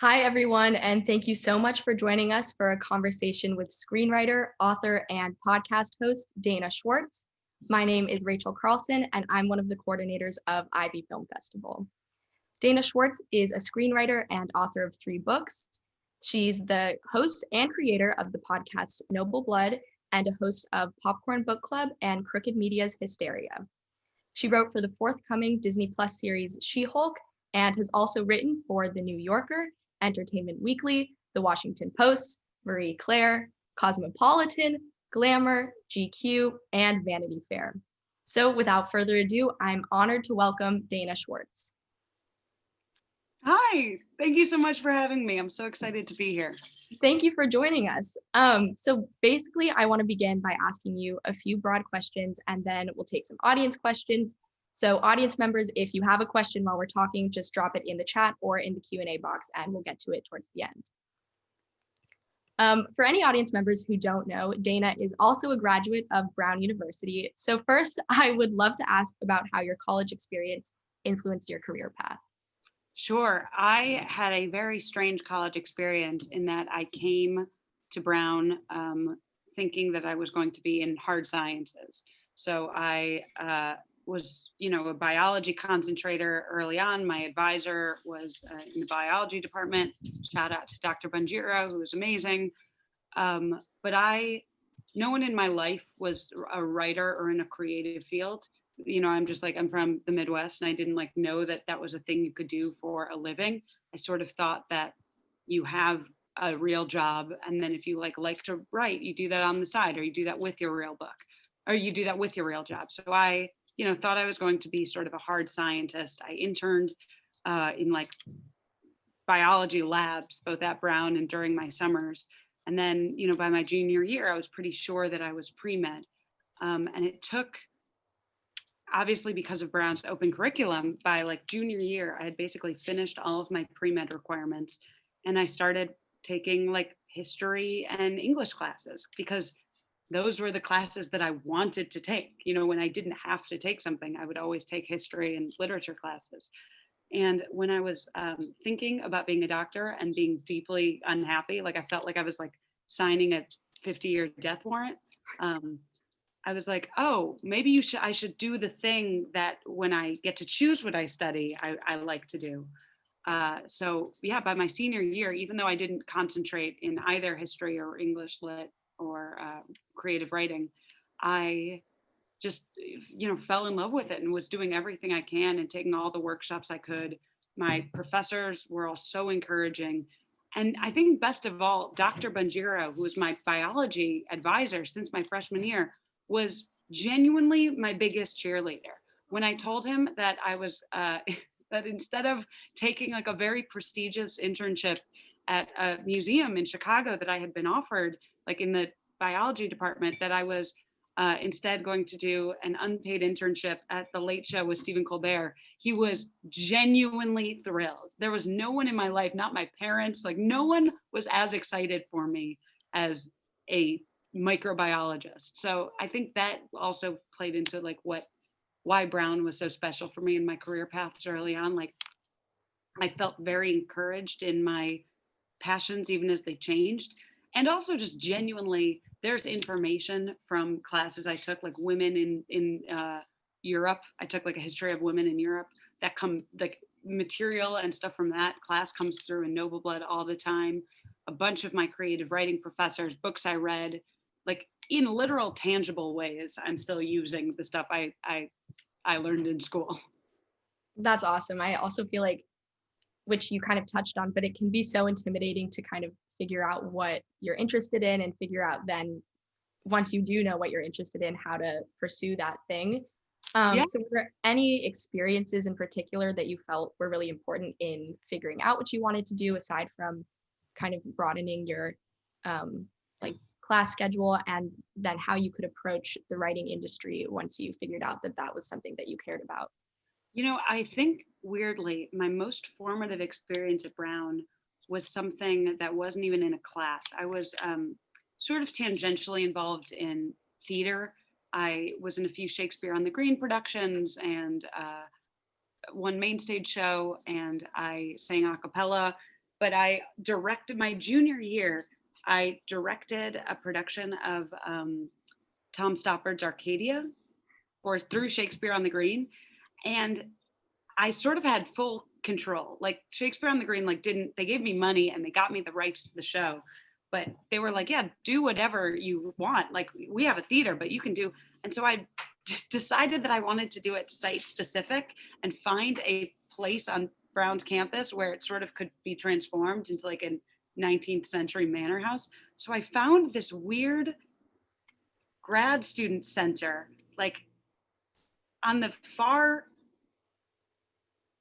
Hi, everyone, and thank you so much for joining us for a conversation with screenwriter, author, and podcast host Dana Schwartz. My name is Rachel Carlson, and I'm one of the coordinators of IB Film Festival. Dana Schwartz is a screenwriter and author of 3 books. She's the host and creator of the podcast Noble Blood and a host of Popcorn Book Club and Crooked Media's Hysteria. She wrote for the forthcoming Disney Plus series She-Hulk and has also written for The New Yorker, Entertainment Weekly, The Washington Post, Marie Claire, Cosmopolitan, Glamour, GQ, and Vanity Fair. So without further ado, I'm honored to welcome Dana Schwartz. Hi, thank you so much for having me. I'm so excited to be here. Thank you for joining us. So basically, I want to begin by asking you a few broad questions, and then we'll take some audience questions. So audience members, if you have a question while we're talking, just drop it in the chat or in the Q&A box, and we'll get to it towards the end. For any audience members who don't know, Dana is also a graduate of Brown University. So first, I would love to ask about how your college experience influenced your career path. Sure, I had a very strange college experience in that I came to Brown thinking that I was going to be in hard sciences. So I was, a biology concentrator early on. My advisor was in the biology department. Shout out to Dr. Banjira, who was amazing. But no one in my life was a writer or in a creative field. I'm from the Midwest and I didn't know that that was a thing you could do for a living. I sort of thought that you have a real job, and then if you like to write, you do that on the side, or you do that with your real book, or you do that with your real job. So I thought I was going to be sort of a hard scientist. I interned in biology labs, both at Brown and during my summers. And then, by my junior year, I was pretty sure that I was pre-med. And it took, obviously because of Brown's open curriculum, by junior year, I had basically finished all of my pre-med requirements. And I started taking history and English classes because those were the classes that I wanted to take. When I didn't have to take something, I would always take history and literature classes. And when I was thinking about being a doctor and being deeply unhappy, I felt like I was signing a 50-year death warrant. I was like, oh, maybe I should do the thing that when I get to choose what I study, I like to do. So yeah, by my senior year, even though I didn't concentrate in either history or English lit or creative writing, I just fell in love with it and was doing everything I can and taking all the workshops I could. My professors were all so encouraging. And I think best of all, Dr. Banjira, who was my biology advisor since my freshman year, was genuinely my biggest cheerleader. When I told him that I was, that instead of taking a very prestigious internship at a museum in Chicago that I had been offered, in the biology department, that I was instead going to do an unpaid internship at the Late Show with Stephen Colbert, he was genuinely thrilled. There was no one in my life, not my parents, no one was as excited for me as a microbiologist. So I think that also played into why Brown was so special for me in my career paths early on. I felt very encouraged in my passions even as they changed. And also just genuinely, there's information from classes I took, women in Europe. I took a history of women in Europe that material and stuff from that class comes through in Noble Blood all the time. A bunch of my creative writing professors, books I read, in literal tangible ways, I'm still using the stuff I learned in school. That's awesome. I also feel like, which you kind of touched on, but it can be so intimidating to kind of figure out what you're interested in and figure out then, once you do know what you're interested in, how to pursue that thing. Yeah. So were there any experiences in particular that you felt were really important in figuring out what you wanted to do, aside from kind of broadening your class schedule, and then how you could approach the writing industry once you figured out that that was something that you cared about? I think weirdly, my most formative experience at Brown was something that wasn't even in a class. I was sort of tangentially involved in theater. I was in a few Shakespeare on the Green productions and one main stage show, and I sang a cappella but I directed my junior year. I directed a production of Tom Stoppard's Arcadia, or through Shakespeare on the Green, and I sort of had full control. Like Shakespeare on the Green, like they gave me money and they got me the rights to the show, but they were like, yeah, do whatever you want. Like we have a theater, but you can do. And so I just decided that I wanted to do it site specific and find a place on Brown's campus where it sort of could be transformed into like a 19th century manor house. So I found this weird grad student center, like on the far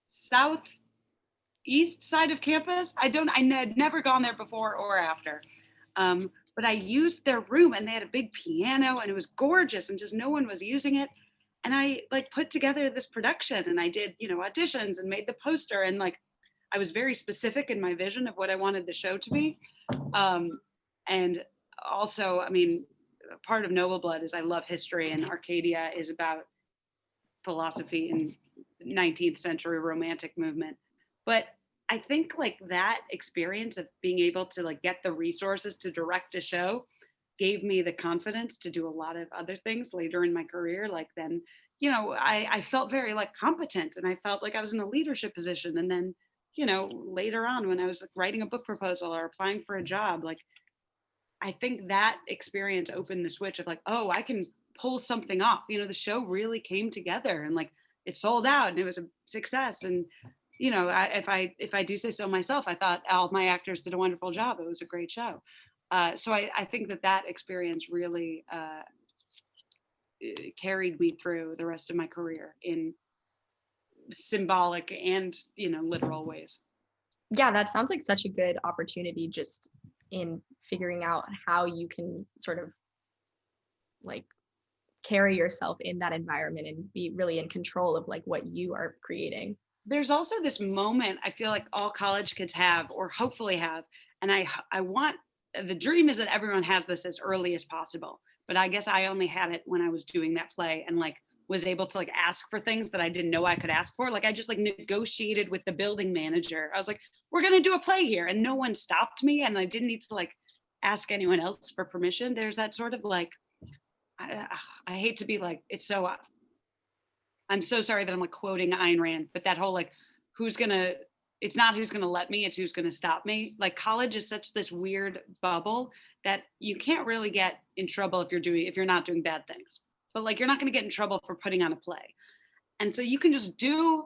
southeast side of campus. I had never gone there before or after. But I used their room and they had a big piano and it was gorgeous and just no one was using it. And I like put together this production and I did, auditions and made the poster, and like I was very specific in my vision of what I wanted the show to be. And also, I mean, part of Noble Blood is I love history, and Arcadia is about philosophy and 19th century romantic movement. But I think like that experience of being able to like get the resources to direct a show gave me the confidence to do a lot of other things later in my career. Like then, I felt very like competent and I felt like I was in a leadership position. And then, later on when I was like, writing a book proposal or applying for a job, like I think that experience opened the switch of like, oh, I can pull something off. The show really came together and like it sold out and it was a success. And if I do say so myself, I thought all my actors did a wonderful job. It was a great show. So I think that experience really carried me through the rest of my career in symbolic and literal ways. Yeah, that sounds like such a good opportunity just in figuring out how you can sort of like carry yourself in that environment and be really in control of like what you are creating. There's also this moment I feel like all college kids have, or hopefully have, and I want, the dream is that everyone has this as early as possible, but I guess I only had it when I was doing that play and like was able to like ask for things that I didn't know I could ask for. Like I just like negotiated with the building manager. I was like, we're gonna do a play here, and no one stopped me, and I didn't need to like ask anyone else for permission. There's that sort of like, I hate to be like, it's so I'm so sorry that I'm like quoting Ayn Rand, but that whole like, it's not who's gonna let me, it's who's gonna stop me. Like college is such this weird bubble that you can't really get in trouble if you're not doing bad things. But like, you're not gonna get in trouble for putting on a play. And so you can just do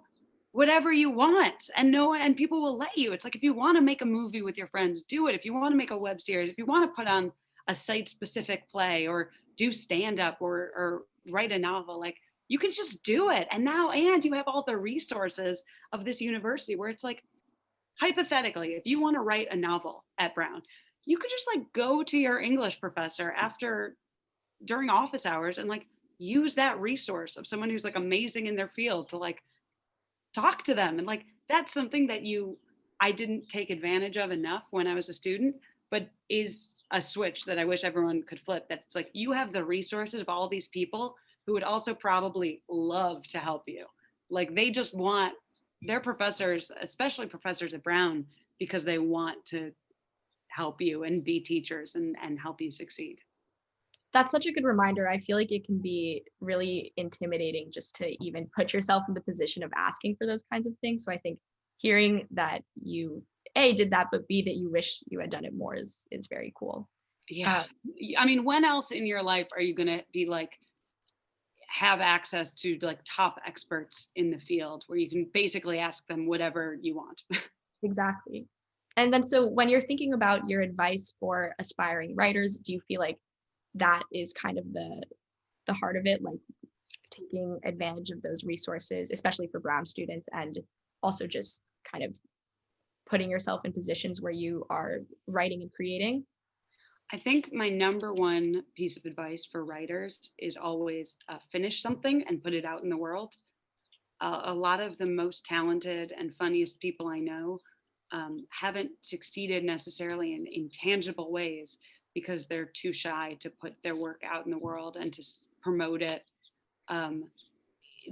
whatever you want and people will let you. It's like, if you wanna make a movie with your friends, do it. If you wanna make a web series, if you wanna put on a site specific play or do stand up or write a novel, like you can just do it. And you have all the resources of this university where it's like, hypothetically, if you want to write a novel at Brown, you could just like go to your English professor during office hours and like use that resource of someone who's like amazing in their field to like talk to them. And like, that's something that I didn't take advantage of enough when I was a student, but is a switch that I wish everyone could flip. That it's like, you have the resources of all these people who would also probably love to help you. Like they just want their professors, especially professors at Brown, because they want to help you and be teachers and help you succeed. That's such a good reminder. I feel like it can be really intimidating just to even put yourself in the position of asking for those kinds of things. So I think hearing that you A, did that, but B, that you wish you had done it more is very cool. Yeah. I mean, when else in your life are you going to be like, have access to like top experts in the field where you can basically ask them whatever you want? Exactly. And then so when you're thinking about your advice for aspiring writers, do you feel like that is kind of the heart of it, like taking advantage of those resources, especially for Brown students, and also just kind of putting yourself in positions where you are writing and creating? I think my number one piece of advice for writers is always finish something and put it out in the world. A lot of the most talented and funniest people I know haven't succeeded necessarily in tangible ways because they're too shy to put their work out in the world and to promote it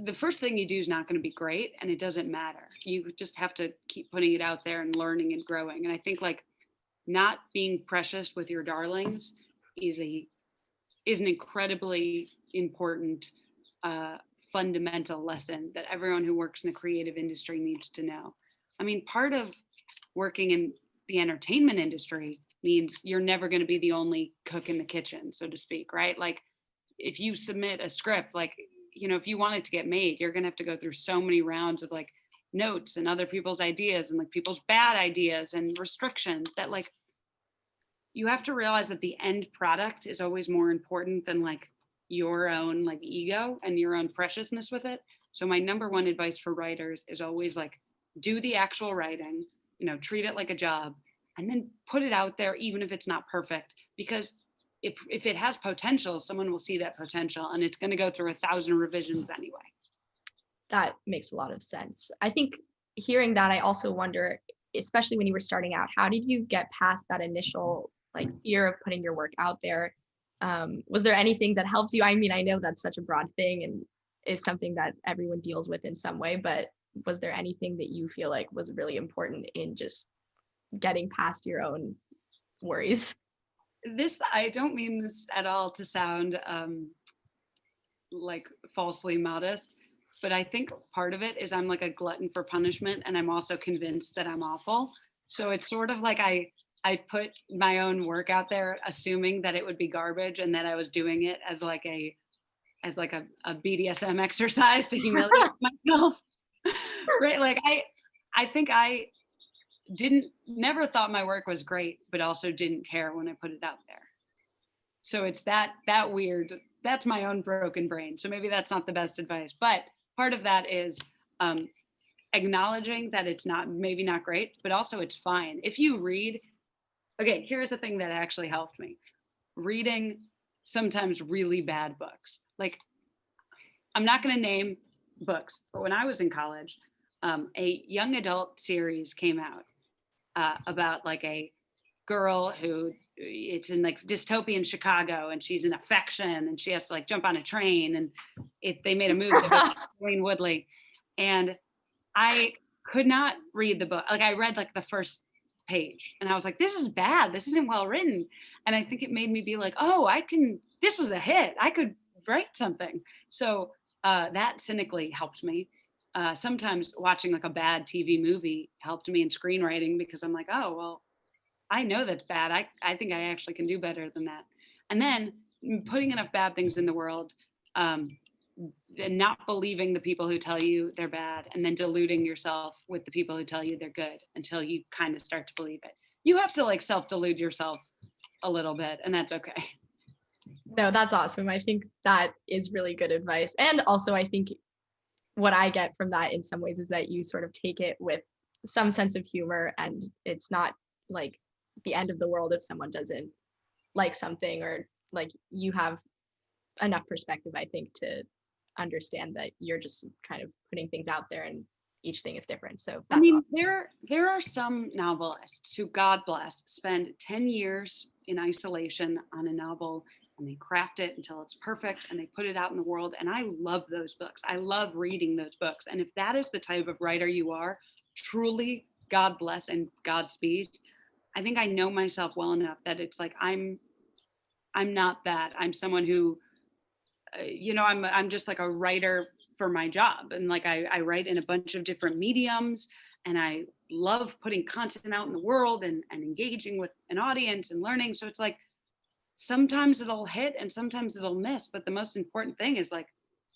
the first thing you do is not going to be great, and it doesn't matter. You just have to keep putting it out there and learning and growing. And I think like not being precious with your darlings is an incredibly important fundamental lesson that everyone who works in the creative industry needs to know. I mean, part of working in the entertainment industry means you're never going to be the only cook in the kitchen, so to speak, right? Like if you submit a script, like, you know, if you want it to get made, you're going to have to go through so many rounds of like notes and other people's ideas and like people's bad ideas and restrictions that like you have to realize that the end product is always more important than like your own like ego and your own preciousness with it. So my number one advice for writers is always like do the actual writing, you know, treat it like a job, and then put it out there even if it's not perfect, because if it has potential, someone will see that potential and it's going to go through 1,000 revisions anyway. That makes a lot of sense. I think hearing that, I also wonder, especially when you were starting out, how did you get past that initial like fear of putting your work out there? Was there anything that helped you? I mean, I know that's such a broad thing and is something that everyone deals with in some way, but was there anything that you feel like was really important in just getting past your own worries? I don't mean this at all to sound like falsely modest, but I think part of it is I'm like a glutton for punishment, and I'm also convinced that I'm awful. So it's sort of like I put my own work out there assuming that it would be garbage and that I was doing it as like a BDSM exercise to humiliate myself. Right? Like I think I never thought my work was great, but also didn't care when I put it out there. So it's that weird, that's my own broken brain. So maybe that's not the best advice, but part of that is acknowledging that it's maybe not great, but also it's fine. If you read, okay, here's the thing that actually helped me. Reading sometimes really bad books. Like, I'm not going to name books, but when I was in college, a young adult series came out about like a girl who it's in like dystopian Chicago, and she's in affection and she has to like jump on a train, and they made a movie about Wayne Woodley, and I could not read the book. Like I read like the first page and I was like, this is bad. This isn't well written. And I think it made me be like, oh, this was a hit. I could write something. So that cynically helped me. Sometimes watching like a bad TV movie helped me in screenwriting, because I'm like, oh, well, I know that's bad. I think I actually can do better than that. And then putting enough bad things in the world, and not believing the people who tell you they're bad, and then deluding yourself with the people who tell you they're good until you kind of start to believe it. You have to like self-delude yourself a little bit, and that's okay. No, that's awesome. I think that is really good advice. And also, I think what I get from that in some ways is that you sort of take it with some sense of humor, and it's not like the end of the world if someone doesn't like something, or like you have enough perspective, I think, to understand that you're just kind of putting things out there and each thing is different. So that's awesome. There are some novelists who, God bless, spend 10 years in isolation on a novel, and they craft it until it's perfect and they put it out in the world. And I love those books. I love reading those books. And if that is the type of writer you are, truly God bless and Godspeed. I think I know myself well enough that it's like, I'm not that. I'm someone who, I'm just like a writer for my job. And like, I write in a bunch of different mediums, and I love putting content out in the world and engaging with an audience and learning. So it's like, sometimes it'll hit and sometimes it'll miss. But the most important thing is like,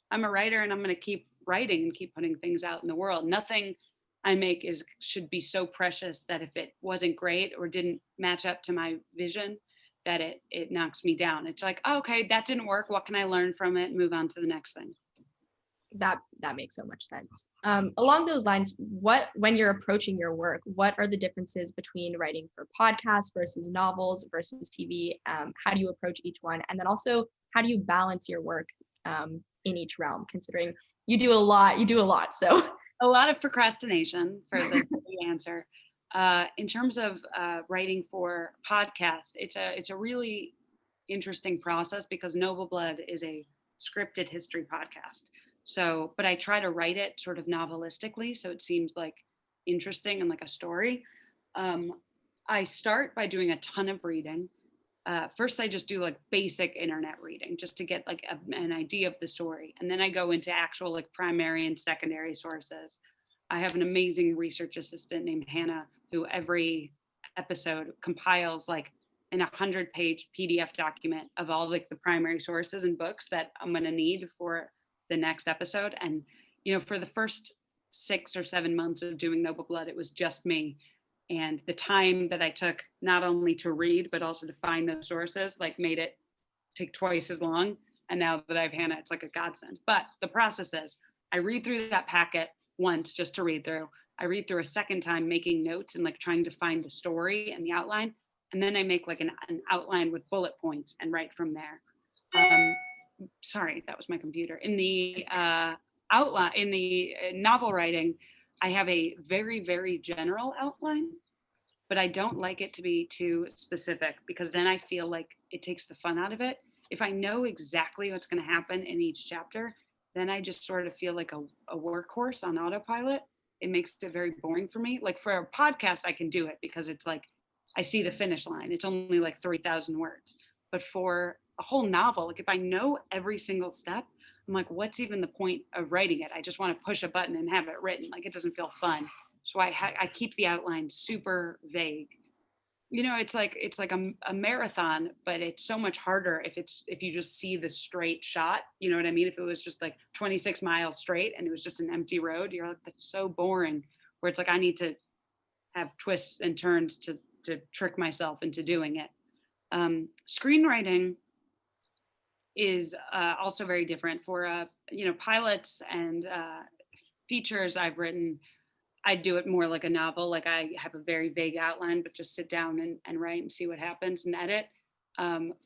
I'm a writer and I'm going to keep writing and keep putting things out in the world. Nothing I make should be so precious that if it wasn't great or didn't match up to my vision, that it knocks me down. It's like, oh, okay, that didn't work. What can I learn from it and move on to the next thing? That makes so much sense. Along those lines, when you're approaching your work, what are the differences between writing for podcasts versus novels versus TV? How do you approach each one? And then also, how do you balance your work in each realm, considering you do a lot. So a lot of procrastination for the answer. In terms of writing for podcast, it's a really interesting process, because Noble Blood is a scripted history podcast. So, but I try to write it sort of novelistically, so it seems like interesting and like a story. Um, I start by doing a ton of reading. First, I just do like basic internet reading just to get like an idea of the story. And then I go into actual like primary and secondary sources. I have an amazing research assistant named Hannah who every episode compiles like in 100-page PDF document of all like the primary sources and books that I'm going to need for the next episode. And, for the first 6 or 7 months of doing Noble Blood, it was just me. And the time that I took not only to read but also to find those sources like made it take twice as long. And now that I have Hannah, it's like a godsend. But the process is I read through that packet once just to read through. I read through a second time making notes and like trying to find the story and the outline. And then I make like an outline with bullet points and write from there. Sorry, that was my computer. In the outline, in the novel writing, I have a very, very general outline, but I don't like it to be too specific because then I feel like it takes the fun out of it. If I know exactly what's going to happen in each chapter, then I just sort of feel like a workhorse on autopilot. It makes it very boring for me. Like for a podcast, I can do it because it's like I see the finish line. It's only like 3,000 words. But for a whole novel, like if I know every single step, I'm like, what's even the point of writing it? I just want to push a button and have it written. Like it doesn't feel fun. So I keep the outline super vague. It's like a marathon, but it's so much harder if you just see the straight shot. You know what I mean? If it was just like 26 miles straight and it was just an empty road, you're like, that's so boring. Where it's like I need to have twists and turns to trick myself into doing it. Screenwriting is also very different for pilots and features I've written. I do it more like a novel. Like I have a very vague outline, but just sit down and write and see what happens and edit.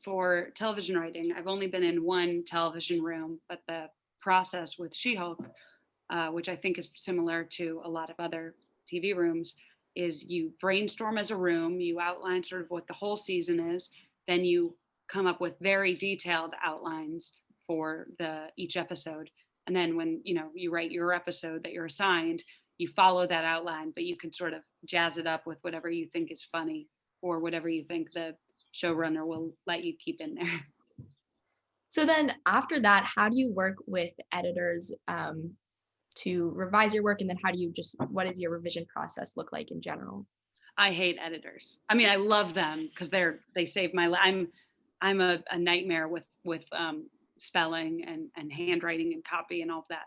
For television writing, I've only been in one television room, but the process with She-Hulk, which I think is similar to a lot of other TV rooms, is you brainstorm as a room, you outline sort of what the whole season is, then you come up with very detailed outlines for each episode. And then when you write your episode that you're assigned, you follow that outline, but you can sort of jazz it up with whatever you think is funny or whatever you think the showrunner will let you keep in there. So then after that, how do you work with editors to revise your work? And then what does your revision process look like in general? I hate editors. I mean, I love them because they save my life. I'm a nightmare with spelling and handwriting and copy and all of that.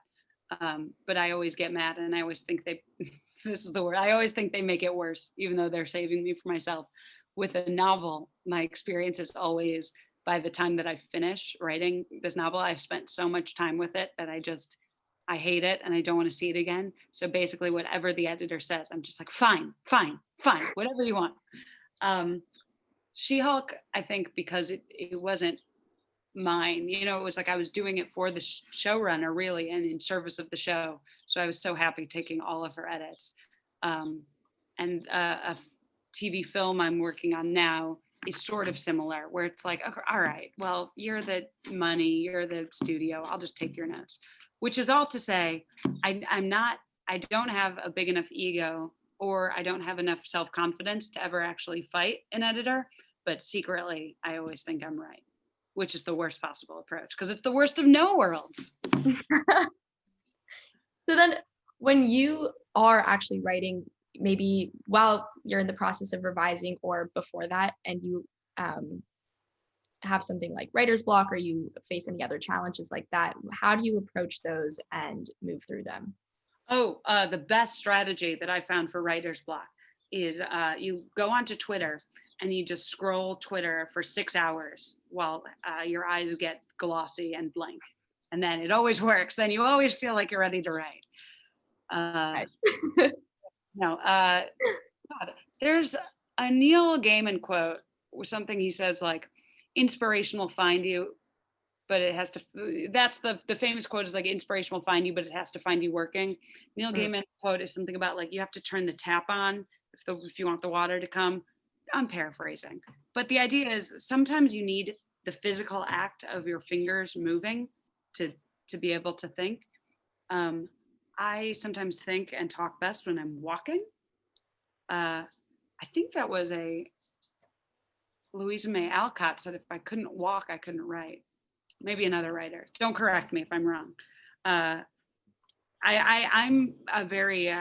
But I always get mad and I always think this is the word, I always think they make it worse, even though they're saving me for myself. With a novel, my experience is always by the time that I finish writing this novel, I've spent so much time with it that I hate it and I don't want to see it again. So basically whatever the editor says, I'm just like, fine, whatever you want. She-Hulk, I think because it wasn't mine, it was like I was doing it for the showrunner really and in service of the show. So I was so happy taking all of her edits. And a TV film I'm working on now is sort of similar where it's like, okay, all right, well, you're the money, you're the studio, I'll just take your notes, which is all to say, I don't have a big enough ego or I don't have enough self-confidence to ever actually fight an editor, but secretly I always think I'm right, which is the worst possible approach because it's the worst of no worlds. So then when you are actually writing, maybe while you're in the process of revising or before that, and you have something like writer's block or you face any other challenges like that, how do you approach those and move through them? The best strategy that I found for writer's block is you go onto Twitter and you just scroll Twitter for 6 hours while your eyes get glossy and blank. And then it always works. Then you always feel like you're ready to write. There's a Neil Gaiman quote or something he says like, inspiration will find you, but it has to, that's the famous quote is like, inspiration will find you, but it has to find you working. Neil Gaiman's quote is something about like, you have to turn the tap on if you want the water to come. I'm paraphrasing, but the idea is sometimes you need the physical act of your fingers moving to be able to think. I sometimes think and talk best when I'm walking. I think that was a Louisa May Alcott said, if I couldn't walk, I couldn't write. Maybe another writer. Don't correct me if I'm wrong. I'm a very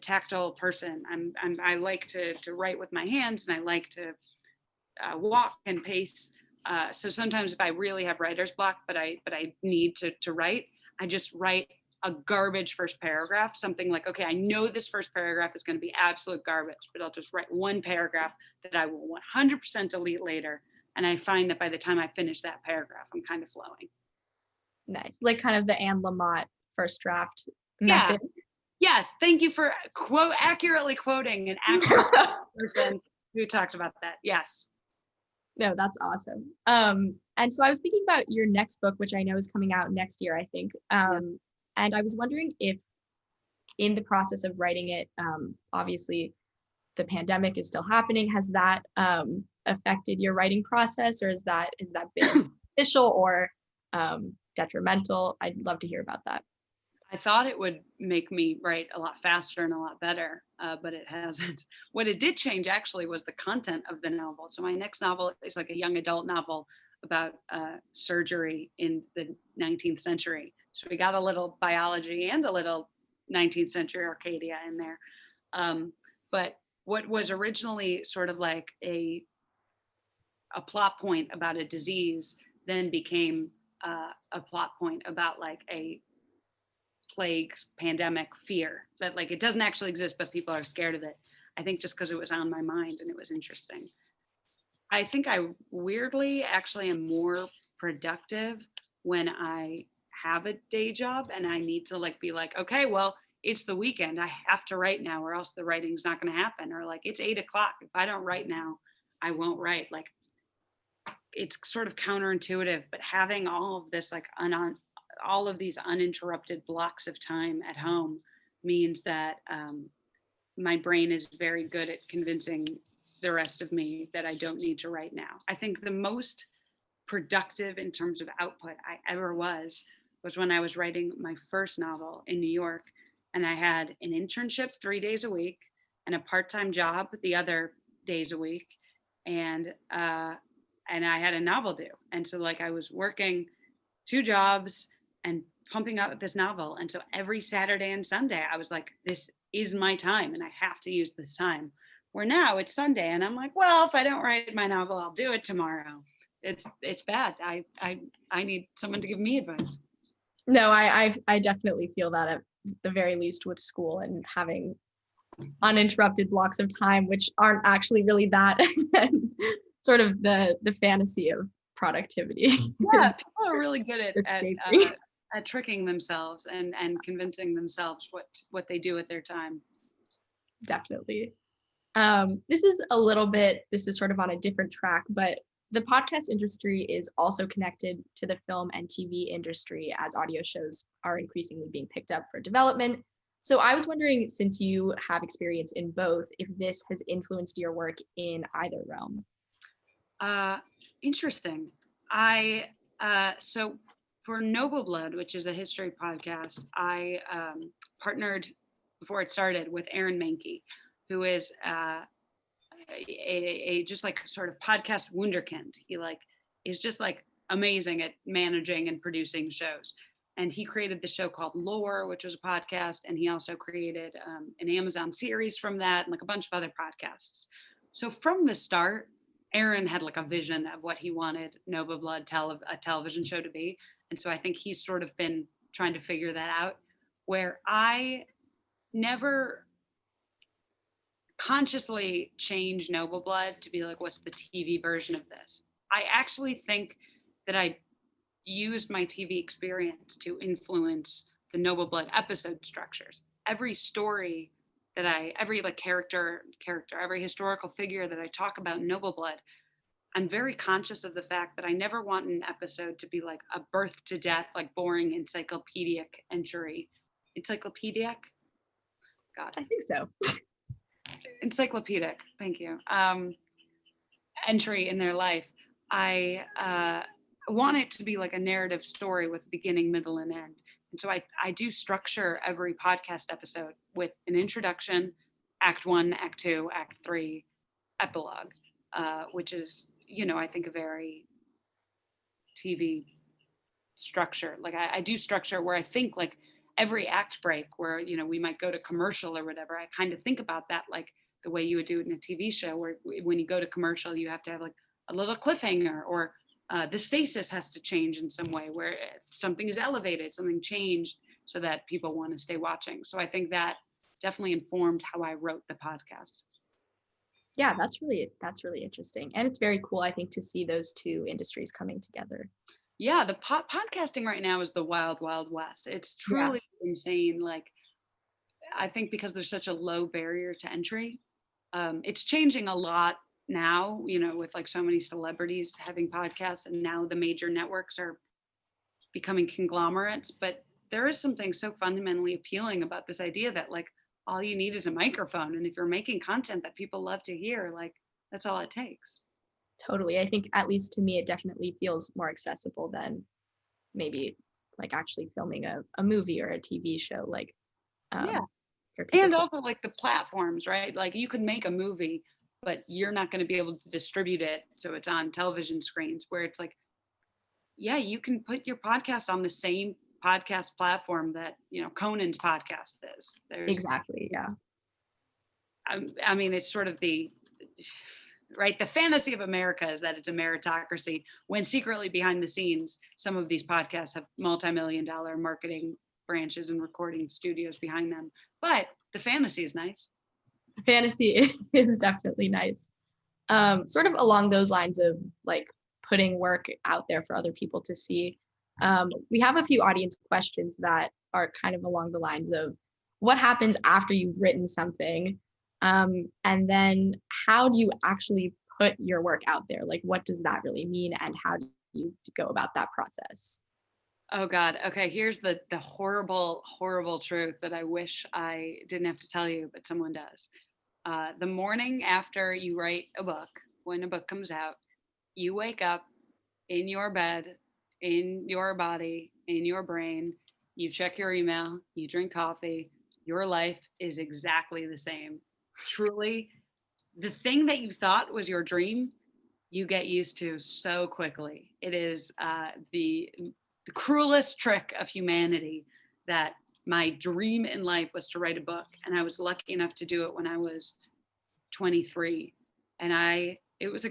tactile person. I like to write with my hands, and I like to walk and pace. So sometimes if I really have writer's block, but I need to write, I just write a garbage first paragraph, something like, okay, I know this first paragraph is going to be absolute garbage, but I'll just write one paragraph that I will 100% delete later. And I find that by the time I finish that paragraph, I'm kind of flowing. Nice. Like kind of the Anne Lamott first draft Yeah. method. Yes. Thank you for accurately quoting an actual person who talked about that. Yes. No, that's awesome. And so I was thinking about your next book, which I know is coming out next year, I think. And I was wondering if in the process of writing it, obviously the pandemic is still happening. Has that affected your writing process, or has that been beneficial or detrimental? I'd love to hear about that. I thought it would make me write a lot faster and a lot better, but it hasn't. What it did change actually was the content of the novel. So my next novel is like a young adult novel about surgery in the 19th century. So we got a little biology and a little 19th century Arcadia in there. But what was originally sort of like a plot point about a disease then became a plot point about like a plague pandemic fear that like it doesn't actually exist, but people are scared of it. I think just because it was on my mind and it was interesting. I think I weirdly actually am more productive when I have a day job and I need to like be like, okay, well, it's the weekend. I have to write now or else the writing's not going to happen. Or like, it's 8 o'clock. If I don't write now, I won't write. Like, it's sort of counterintuitive, but having all of this, like all of these uninterrupted blocks of time at home means that my brain is very good at convincing the rest of me that I don't need to write now. I think the most productive in terms of output I ever was when I was writing my first novel in New York, and I had an internship 3 days a week and a part-time job the other days a week, and I had a novel due. And so like I was working 2 jobs and pumping out this novel. And so every Saturday and Sunday, I was like, this is my time and I have to use this time. Where now it's Sunday and I'm like, well, if I don't write my novel, I'll do it tomorrow. It's bad. I need someone to give me advice. No, I definitely feel that at the very least with school and having uninterrupted blocks of time, which aren't actually really that, and sort of the fantasy of productivity. Yeah, people are really good at tricking themselves and convincing themselves what they do with their time. Definitely. This is sort of on a different track, but the podcast industry is also connected to the film and TV industry as audio shows are increasingly being picked up for development. So I was wondering, since you have experience in both, if this has influenced your work in either realm. Interesting. So for Noble Blood, which is a history podcast, I partnered before it started with Aaron Mahnke, who is a just like sort of podcast wunderkind. He like is just like amazing at managing and producing shows. And he created the show called Lore, which was a podcast, and he also created an Amazon series from that and like a bunch of other podcasts. So from the start, Aaron had like a vision of what he wanted Noble Blood a television show to be. And so I think he's sort of been trying to figure that out, where I never consciously change Noble Blood to be like, what's the TV version of this? I actually think that I used my TV experience to influence the Noble Blood episode structures. Every story every like character, every historical figure that I talk about in Noble Blood, I'm very conscious of the fact that I never want an episode to be like a birth to death, like boring encyclopedic entry. Encyclopedic? God. I think so. Encyclopedic, thank you. Entry in their life. I want it to be like a narrative story with beginning, middle, and end. And so I do structure every podcast episode with an introduction, act 1, act 2, act 3, epilogue, which is, I think a very TV structure. Like I do structure where I think like every act break where, we might go to commercial or whatever, I kind of think about that like the way you would do it in a TV show, where when you go to commercial, you have to have like a little cliffhanger, or the stasis has to change in some way where something is elevated, something changed so that people want to stay watching. So I think that definitely informed how I wrote the podcast. Yeah, that's really interesting. And it's very cool, I think, to see those two industries coming together. Yeah, the podcasting right now is the wild, wild west. It's Yeah, truly insane. Like, I think because there's such a low barrier to entry, it's changing a lot now, with like so many celebrities having podcasts, and now the major networks are becoming conglomerates. But there is something so fundamentally appealing about this idea that like all you need is a microphone. And if you're making content that people love to hear, like that's all it takes. totally. I think, at least to me, it definitely feels more accessible than maybe like actually filming a movie or a TV show, like Yeah. for people. And also like the platforms, right? Like you could make a movie, but you're not going to be able to distribute it so it's on television screens, where it's like, yeah, you can put your podcast on the same podcast platform that, Conan's podcast is. Exactly. Yeah. I mean, it's sort of right, the fantasy of America is that it's a meritocracy, when secretly behind the scenes, some of these podcasts have multi-million-dollar marketing branches and recording studios behind them. But the fantasy is nice. Fantasy is definitely nice. Sort of along those lines of like putting work out there for other people to see. We have a few audience questions that are kind of along the lines of what happens after you've written something, and then how do you actually put your work out there? Like, what does that really mean, and how do you go about that process? Oh God. Okay. Here's the horrible, horrible truth that I wish I didn't have to tell you, but someone does. The morning after you write a book, when a book comes out, you wake up in your bed, in your body, in your brain, you check your email, you drink coffee, your life is exactly the same. Truly, the thing that you thought was your dream, you get used to so quickly. It is the cruelest trick of humanity that my dream in life was to write a book. And I was lucky enough to do it when I was 23. And it was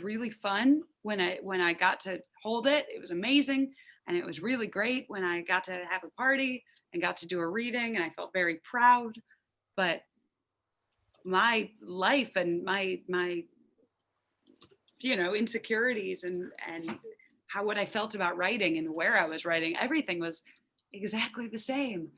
really fun when I got to hold it. It was amazing. And it was really great when I got to have a party and got to do a reading, and I felt very proud. But my life and my insecurities and how what I felt about writing and where I was writing, everything was exactly the same.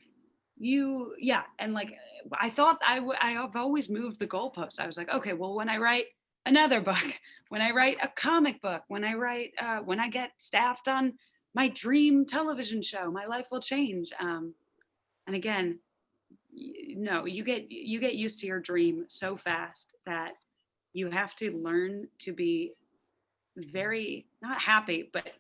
And like I thought I have always moved the goalposts. I was like, okay, well, when I write another book, when I write a comic book, when I get staffed on my dream television show, my life will change. And again, no, you get used to your dream so fast that you have to learn to be very not happy, but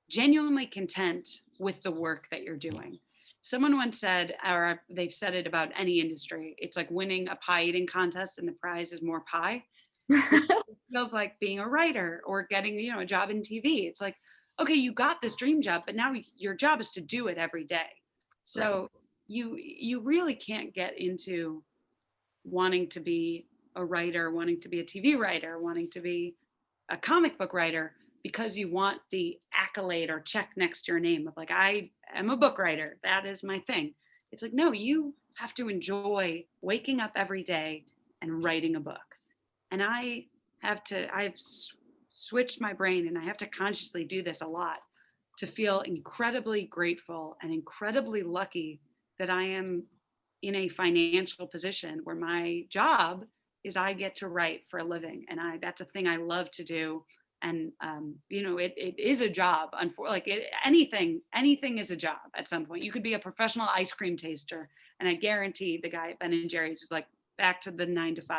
genuinely content with the work that you're doing. Someone once said, or they've said it about any industry, it's like winning a pie eating contest and the prize is more pie. It feels like being a writer or getting, a job in TV. It's like, okay, you got this dream job, but now your job is to do it every day. So you really can't get into wanting to be a writer, wanting to be a TV writer, wanting to be a comic book writer because you want the accolade or check next to your name of like, I am a book writer. That is my thing. It's like, no, you have to enjoy waking up every day and writing a book. And I've switched my brain, and I have to consciously do this a lot to feel incredibly grateful and incredibly lucky that I am in a financial position where my job is I get to write for a living, and that's a thing I love to do. And it is a job. Anything is a job at some point. You could be a professional ice cream taster, and I guarantee the guy at Ben and Jerry's is like back to the 9 to 5.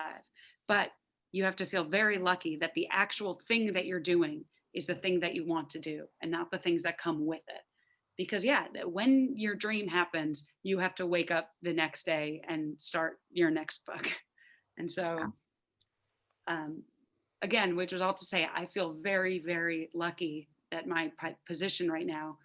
But you have to feel very lucky that the actual thing that you're doing is the thing that you want to do, and not the things that come with it. because yeah, when your dream happens, you have to wake up the next day and start your next book. And so, again, which was all to say, I feel very, very lucky that my position right now,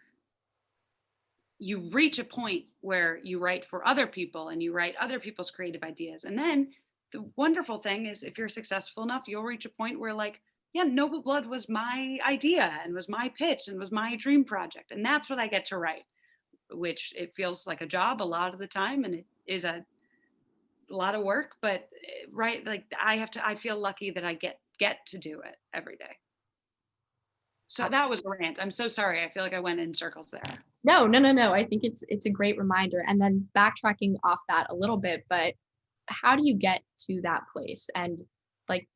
you reach a point where you write for other people and you write other people's creative ideas. And then the wonderful thing is, if you're successful enough, you'll reach a point where, like, yeah, Noble Blood was my idea and was my pitch and was my dream project. And that's what I get to write, which it feels like a job a lot of the time. And it is a lot of work, but right, like I feel lucky that I get to do it every day. So that was a rant. I'm so sorry. I feel like I went in circles there. No. I think it's a great reminder. And then backtracking off that a little bit, but how do you get to that place? And like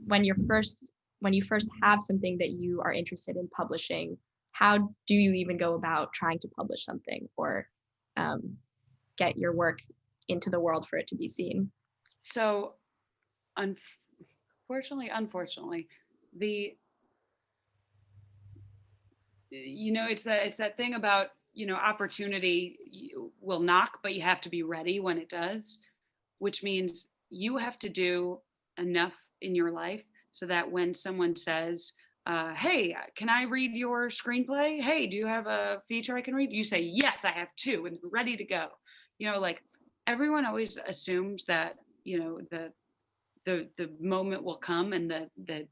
when you first have something that you are interested in publishing, how do you even go about trying to publish something or get your work into the world for it to be seen? So unfortunately, it's that thing about, opportunity will knock, but you have to be ready when it does, which means you have to do enough in your life so that when someone says, hey, can I read your screenplay? Hey, do you have a feature I can read? You say, yes, I have two, and ready to go. Like, everyone always assumes that, the moment will come and the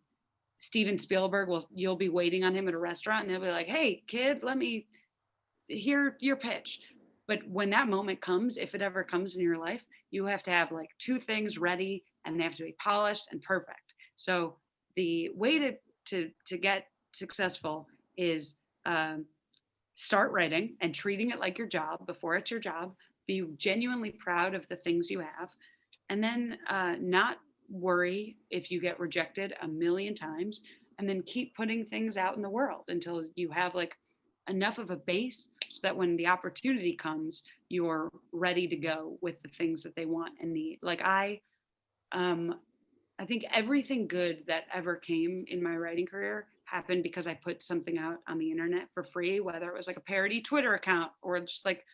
Steven Spielberg you'll be waiting on him at a restaurant and he'll be like, hey kid, let me hear your pitch. But when that moment comes, if it ever comes in your life, you have to have like two things ready and they have to be polished and perfect. So the way to get successful is start writing and treating it like your job before it's your job. Be genuinely proud of the things you have, and then not worry if you get rejected a million times, and then keep putting things out in the world until you have like enough of a base so that when the opportunity comes, you're ready to go with the things that they want and need. Like I think everything good that ever came in my writing career happened because I put something out on the internet for free, whether it was like a parody Twitter account or just like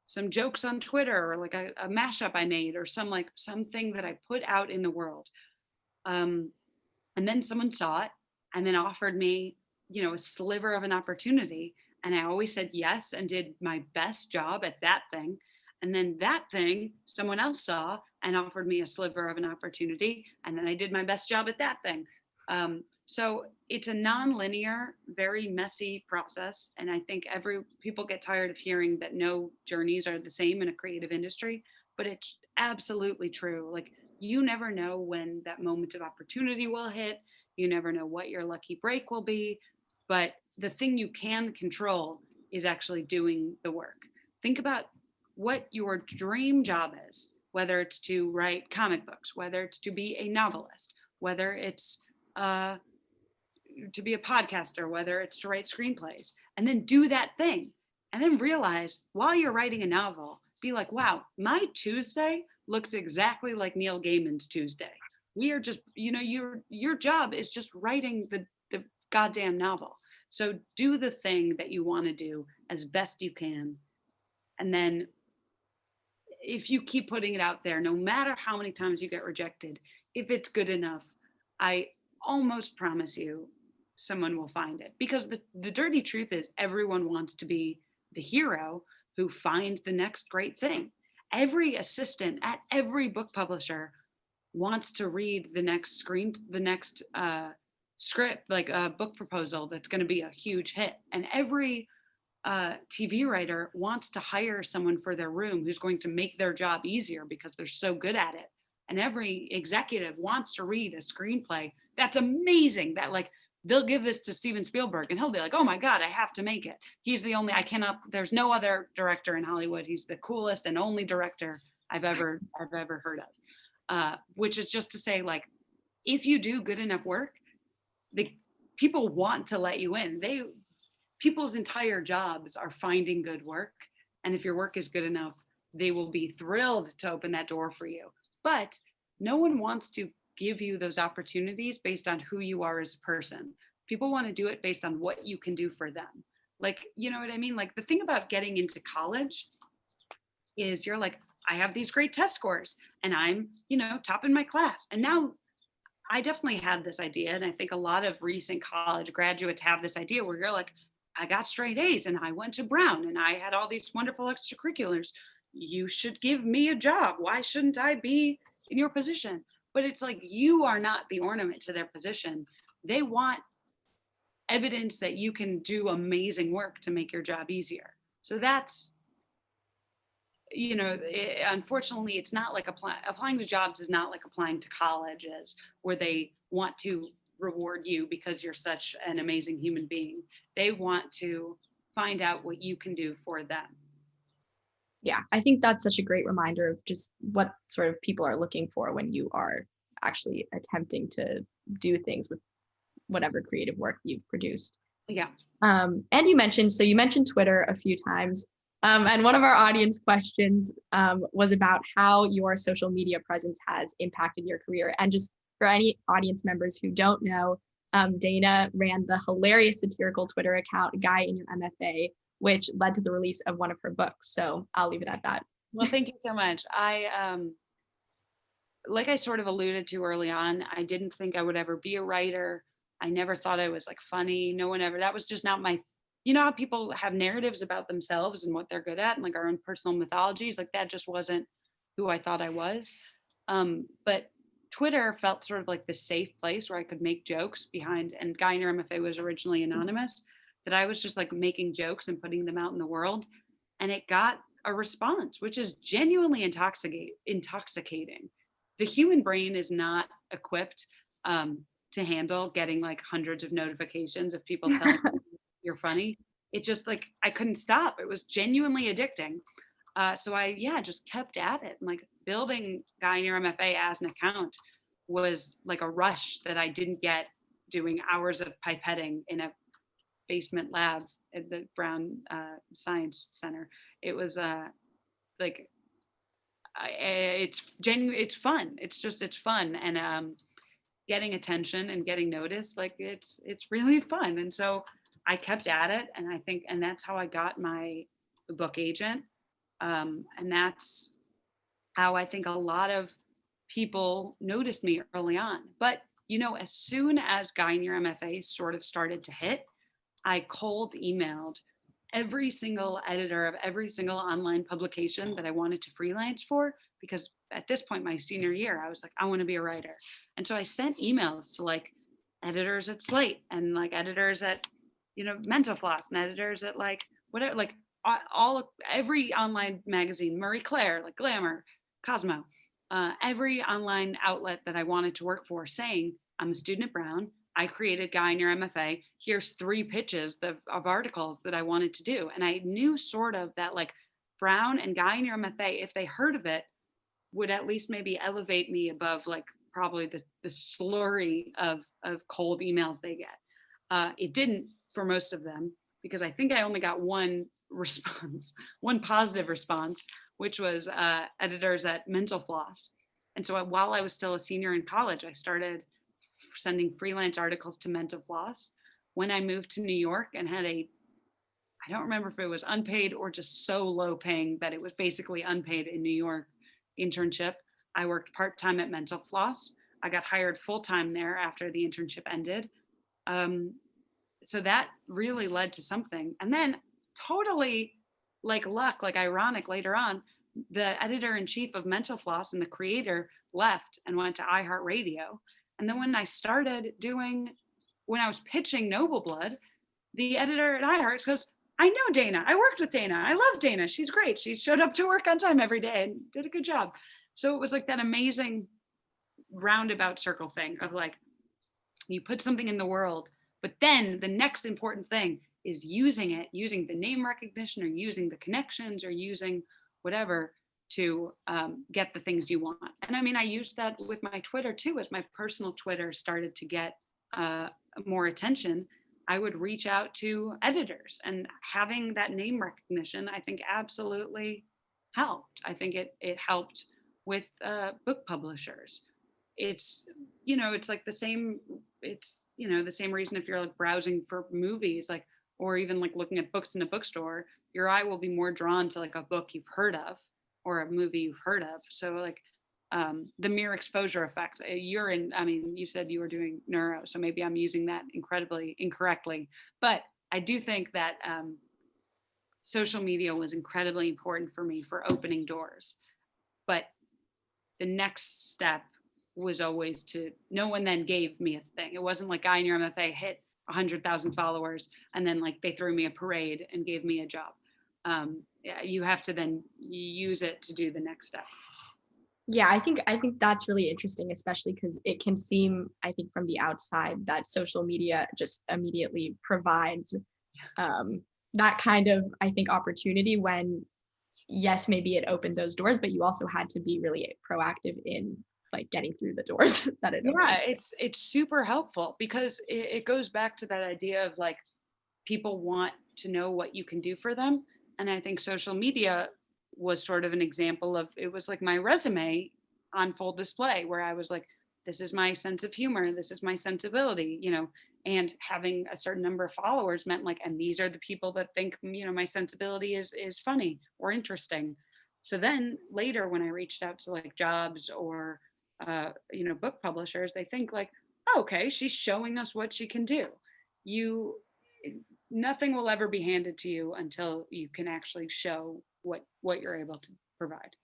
some jokes on Twitter or like a mashup I made or something that I put out in the world. And then someone saw it and then offered me, a sliver of an opportunity. And I always said yes and did my best job at that thing. And then that thing someone else saw and offered me a sliver of an opportunity. And then I did my best job at that thing. So it's a non-linear, very messy process. And I think people get tired of hearing that no journeys are the same in a creative industry, but it's absolutely true. Like, you never know when that moment of opportunity will hit. You never know what your lucky break will be. But the thing you can control is actually doing the work. Think about what your dream job is, whether it's to write comic books, whether it's to be a novelist, whether it's to be a podcaster, whether it's to write screenplays, and then do that thing. And then realize while you're writing a novel, be like, wow, my Tuesday looks exactly like Neil Gaiman's Tuesday. We are just, your job is just writing the goddamn novel. So do the thing that you want to do as best you can. And then if you keep putting it out there, no matter how many times you get rejected, if it's good enough, I almost promise you someone will find it. Because the dirty truth is everyone wants to be the hero who finds the next great thing. Every assistant at every book publisher wants to read the next script, like a book proposal that's going to be a huge hit. And every TV writer wants to hire someone for their room who's going to make their job easier because they're so good at it. And every executive wants to read a screenplay that's amazing, that like they'll give this to Steven Spielberg and he'll be like, oh my God, I have to make it. He's the only, there's no other director in Hollywood. He's the coolest and only director I've ever heard of. Which is just to say, like, if you do good enough work, the people want to let you in. People's entire jobs are finding good work. And if your work is good enough, they will be thrilled to open that door for you. But no one wants to give you those opportunities based on who you are as a person. People want to do it based on what you can do for them. Like, you know what I mean? Like the thing about getting into college is you're like, I have these great test scores and I'm, top in my class. And now I definitely had this idea. And I think a lot of recent college graduates have this idea where you're like, I got straight A's and I went to Brown and I had all these wonderful extracurriculars. You should give me a job. Why shouldn't I be in your position? But it's like, you are not the ornament to their position. They want evidence that you can do amazing work to make your job easier. So that's, unfortunately, it's not like applying to jobs is not like applying to colleges where they want to reward you because you're such an amazing human being. They want to find out what you can do for them. Yeah, I think that's such a great reminder of just what sort of people are looking for when you are actually attempting to do things with whatever creative work you've produced. Yeah. And you mentioned Twitter a few times. And one of our audience questions was about how your social media presence has impacted your career. And just for any audience members who don't know, Dana ran the hilarious satirical Twitter account, Guy in Your MFA, which led to the release of one of her books. So I'll leave it at that. Well, thank you so much. Like I sort of alluded to early on, I didn't think I would ever be a writer. I never thought I was like funny. No one ever, that was just not my, how people have narratives about themselves and what they're good at and like our own personal mythologies, like that just wasn't who I thought I was. But Twitter felt sort of like the safe place where I could make jokes behind, and Guy in Your MFA was originally anonymous, that I was just like making jokes and putting them out in the world. And it got a response, which is genuinely intoxicating. The human brain is not equipped to handle getting like hundreds of notifications of people telling you you're funny. It just like, I couldn't stop. It was genuinely addicting. So I just kept at it. And like building Guy in Your MFA as an account was like a rush that I didn't get doing hours of pipetting in a basement lab at the Brown Science Center. It was like, it's genuine. It's fun. It's fun. And getting attention and getting noticed, like it's really fun. And so I kept at it, and that's how I got my book agent. And that's how I think a lot of people noticed me early on. But as soon as Guy in Your MFA sort of started to hit, I cold emailed every single editor of every single online publication that I wanted to freelance for, because at this point, my senior year, I was like, I want to be a writer. And so I sent emails to like editors at Slate and like editors at, Mental Floss, and editors at like whatever, like every online magazine, Marie Claire, like Glamour, Cosmo, every online outlet that I wanted to work for, saying, I'm a student at Brown. I created Guy in Your MFA. Here's 3 pitches of articles that I wanted to do. And I knew sort of that like Brown and Guy in Your MFA, if they heard of it, would at least maybe elevate me above like probably the slurry of cold emails they get. It didn't for most of them, because I think I only got one response, one positive response, which was editors at Mental Floss. And so while I was still a senior in college, I started sending freelance articles to Mental Floss. When I moved to New York and had I don't remember if it was unpaid or just so low paying that it was basically unpaid in New York internship, I worked part-time at Mental Floss. I got hired full-time there after the internship ended. So that really led to something. And then totally like luck, like ironic, later on, the editor-in-chief of Mental Floss and the creator left and went to iHeartRadio. And then when I was pitching Noble Blood, the editor at iHeart goes, I know Dana. I worked with Dana. I love Dana. She's great. She showed up to work on time every day and did a good job. So it was like that amazing roundabout circle thing of like, you put something in the world, but then the next important thing is using the name recognition or using the connections or using whatever to get the things you want. And I mean, I used that with my Twitter too. As my personal Twitter started to get more attention, I would reach out to editors, and having that name recognition, I think absolutely helped. I think it helped with book publishers. It's like the same, the same reason if you're like browsing for movies, like, or even like looking at books in a bookstore, your eye will be more drawn to like a book you've heard of or a movie you've heard of. So like the mere exposure effect. You said you were doing neuro, so maybe I'm using that incredibly incorrectly. But I do think that social media was incredibly important for me for opening doors. But the next step was always no one then gave me a thing. It wasn't like Guy in your MFA hit 100,000 followers and then like they threw me a parade and gave me a job. You have to then use it to do the next step. Yeah, I think that's really interesting, especially because it can seem, I think, from the outside that social media just immediately provides that kind of, I think, opportunity when, yes, maybe it opened those doors, but you also had to be really proactive in like getting through the doors that it opened. Yeah, it's super helpful because it goes back to that idea of like people want to know what you can do for them. And I think social media was sort of an example of, it was like my resume on full display where I was like, this is my sense of humor, this is my sensibility, and having a certain number of followers meant like, and these are the people that think, my sensibility is funny or interesting. So then later when I reached out to like jobs or, book publishers, they think like, oh, okay, she's showing us what she can do. Nothing will ever be handed to you until you can actually show what you're able to provide.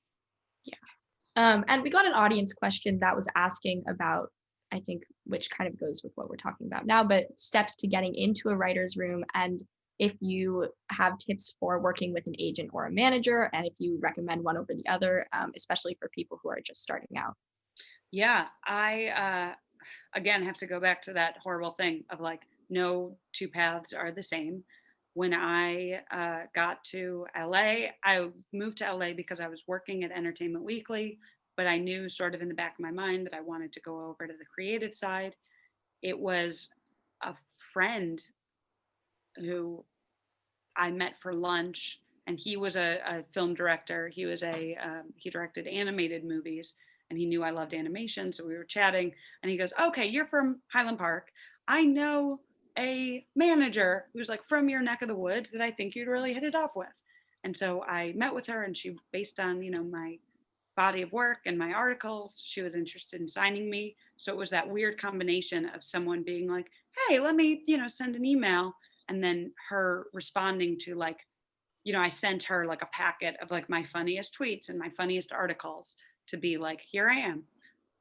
Yeah. And we got an audience question that was asking about, I think, which kind of goes with what we're talking about now, but steps to getting into a writer's room, and if you have tips for working with an agent or a manager, and if you recommend one over the other, especially for people who are just starting out. Yeah, I again have to go back to that horrible thing of like, no two paths are the same. When I got to LA, I moved to LA because I was working at Entertainment Weekly, but I knew sort of in the back of my mind that I wanted to go over to the creative side. It was a friend who I met for lunch, and he was a film director. He directed animated movies, and he knew I loved animation, so we were chatting, and he goes, "Okay, you're from Highland Park. I know a manager who's like from your neck of the woods that I think you'd really hit it off with." And so I met with her, and she, based on my body of work and my articles, she was interested in signing me. So it was that weird combination of someone being like, "Hey, let me send an email," and then her responding to like, I sent her like a packet of like my funniest tweets and my funniest articles to be like, here I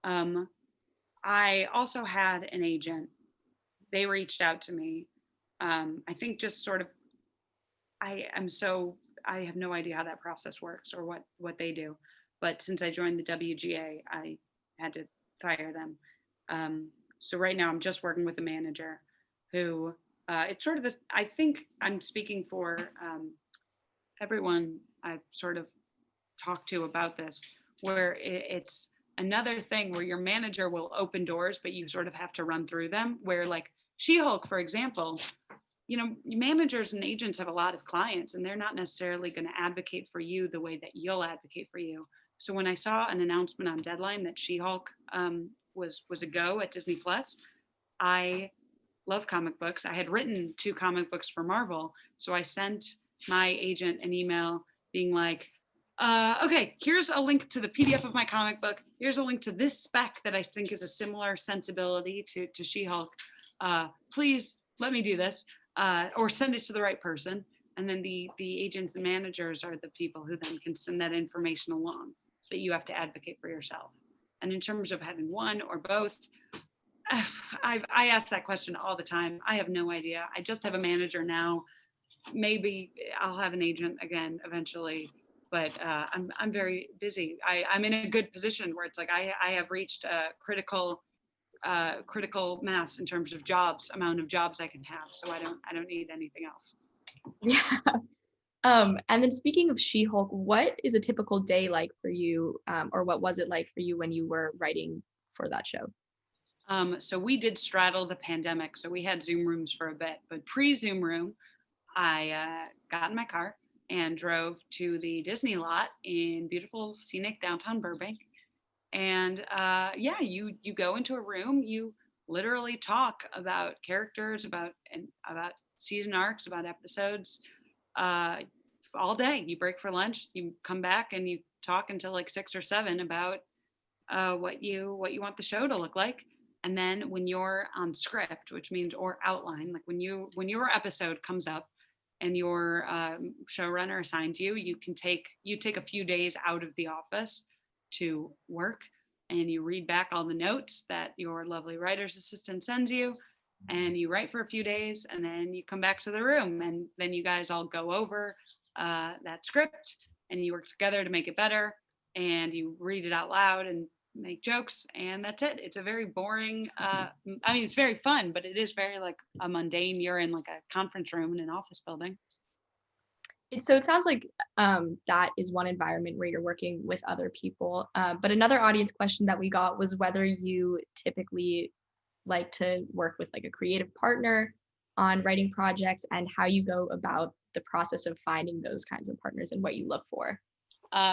am. I also had an agent. They reached out to me. I think just sort of, I have no idea how that process works or what they do. But since I joined the WGA, I had to fire them. So right now I'm just working with a manager who, it's sort of I think I'm speaking for everyone I've sort of talked to about this, where it's another thing where your manager will open doors, but you sort of have to run through them. Where like She-Hulk, for example, managers and agents have a lot of clients, and they're not necessarily going to advocate for you the way that you'll advocate for you. So when I saw an announcement on Deadline that She-Hulk was a go at Disney Plus, I love comic books. I had written 2 comic books for Marvel, so I sent my agent an email being like, okay, here's a link to the PDF of my comic book. Here's a link to this spec that I think is a similar sensibility to She-Hulk. Please let me do this, or send it to the right person. And then the agents and managers are the people who then can send that information along, but you have to advocate for yourself. And in terms of having one or both, I ask that question all the time. I have no idea. I just have a manager now. Maybe I'll have an agent again eventually, but I'm very busy. I'm in a good position where it's like I have reached a critical mass in terms of amount of jobs I can have. So I don't need anything else. Yeah. And then speaking of She-Hulk, what is a typical day like for you, or what was it like for you when you were writing for that show? So we did straddle the pandemic, so we had Zoom rooms for a bit, but pre-Zoom room, I got in my car and drove to the Disney lot in beautiful scenic downtown Burbank. And you go into a room, you literally talk about characters, about season arcs, about episodes, all day. You break for lunch, you come back and you talk until like 6 or 7 about what you want the show to look like. And then when you're on script, which means, or outline, like when your episode comes up and your showrunner assigns you, you take a few days out of the office to work, and you read back all the notes that your lovely writer's assistant sends you, and you write for a few days, and then you come back to the room, and then you guys all go over that script, and you work together to make it better, and you read it out loud and make jokes, and that's it. It's a very boring, it's very fun, but it is very like a mundane, you're in like a conference room in an office building. So it sounds like that is one environment where you're working with other people. But another audience question that we got was whether you typically like to work with like a creative partner on writing projects, and how you go about the process of finding those kinds of partners and what you look for.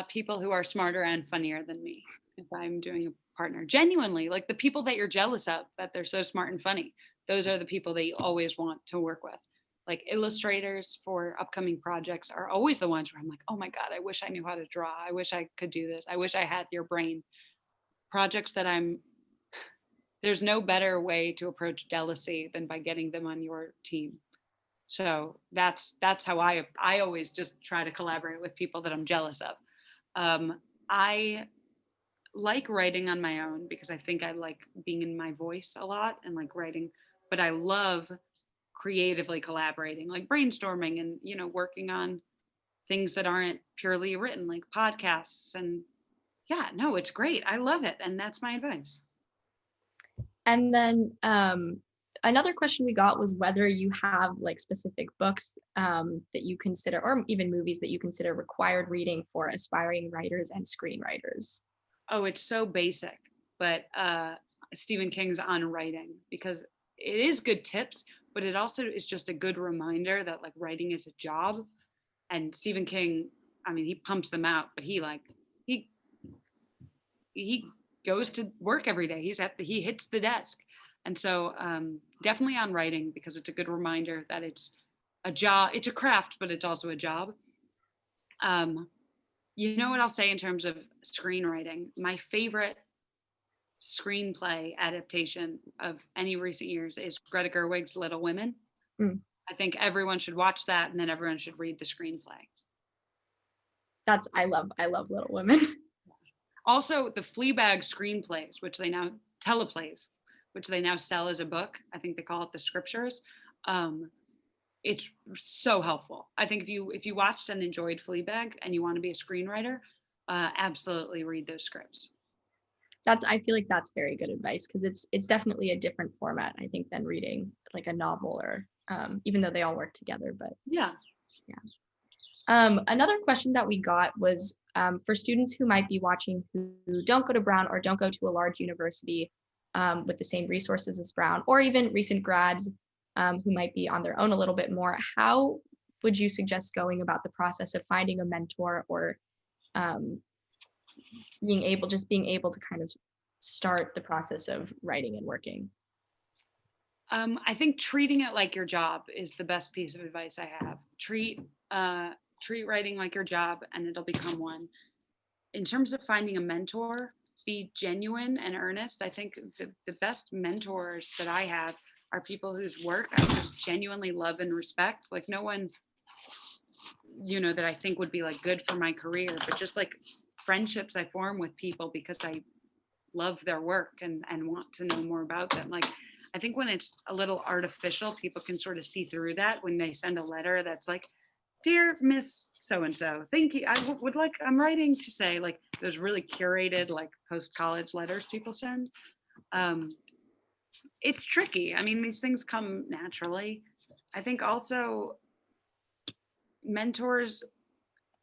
People who are smarter and funnier than me. If I'm doing a partner, genuinely, like the people that you're jealous of, that they're so smart and funny, those are the people that you always want to work with. Like illustrators for upcoming projects are always the ones where I'm like, oh my God, I wish I knew how to draw. I wish I could do this. I wish I had your brain. Projects that there's no better way to approach jealousy than by getting them on your team. So that's how I always just try to collaborate with people that I'm jealous of. I like writing on my own because I think I like being in my voice a lot and like writing, but I love creatively collaborating, like brainstorming and, working on things that aren't purely written, like podcasts. And yeah, no, it's great. I love it. And that's my advice. And then another question we got was whether you have like specific books that you consider, or even movies that you consider required reading for aspiring writers and screenwriters. Oh, it's so basic, but Stephen King's On Writing, because it is good tips, but it also is just a good reminder that like writing is a job. And Stephen King, he pumps them out, but he goes to work every day. He hits the desk. And so definitely On Writing, because it's a good reminder that it's a job, it's a craft, but it's also a job. You know what I'll say in terms of screenwriting? My favorite screenplay adaptation of any recent years is Greta Gerwig's Little Women. I think everyone should watch that, and then everyone should read the screenplay. I love Little Women. Also, the Fleabag screenplays, teleplays, which they now sell as a book. I think they call it the scriptures. It's so helpful. I think if you watched and enjoyed Fleabag and you want to be a screenwriter, absolutely read those scripts. I feel like that's very good advice, because it's definitely a different format, I think, than reading like a novel, or even though they all work together. But yeah. Another question that we got was for students who might be watching who don't go to Brown or don't go to a large university with the same resources as Brown, or even recent grads who might be on their own a little bit more. How would you suggest going about the process of finding a mentor, or being able to kind of start the process of writing and working? I think treating it like your job is the best piece of advice I have. Treat writing like your job, and it'll become one. In terms of finding a mentor, be genuine and earnest. I think the best mentors that I have are people whose work I just genuinely love and respect. Like no one, that I think would be like good for my career, but just like friendships I form with people because I love their work and want to know more about them. Like, I think when it's a little artificial, people can sort of see through that when they send a letter that's like, dear Miss So-and-so, thank you. I'm writing to say, like those really curated, like post-college letters people send. It's tricky. These things come naturally. I think also mentors,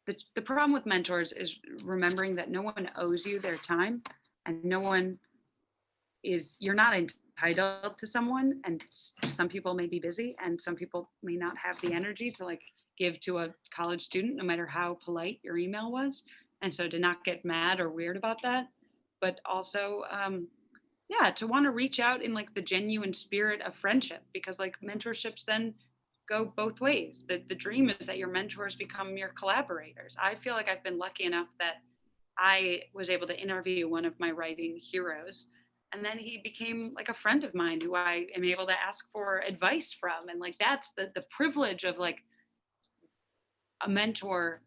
the problem with mentors is remembering that no one owes you their time, and you're not entitled to someone, and some people may be busy and some people may not have the energy to like give to a college student, no matter how polite your email was. And so to not get mad or weird about that, but also, to want to reach out in like the genuine spirit of friendship, because like mentorships then go both ways. The dream is that your mentors become your collaborators. I feel like I've been lucky enough that I was able to interview one of my writing heroes. And then he became like a friend of mine who I am able to ask for advice from. And like that's the privilege of like a mentor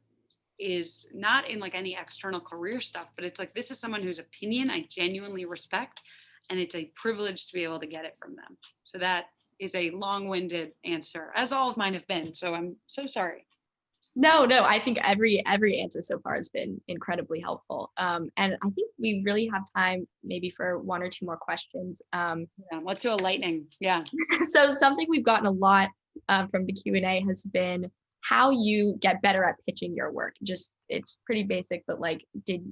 is not in like any external career stuff, but it's like this is someone whose opinion I genuinely respect. And it's a privilege to be able to get it from them. So that is a long-winded answer, as all of mine have been. So I'm so sorry. No, I think every answer so far has been incredibly helpful. And I think we really have time maybe for one or two more questions. Yeah, let's do a lightning. Yeah. So something we've gotten a lot from the Q&A has been how you get better at pitching your work. Just it's pretty basic, but like,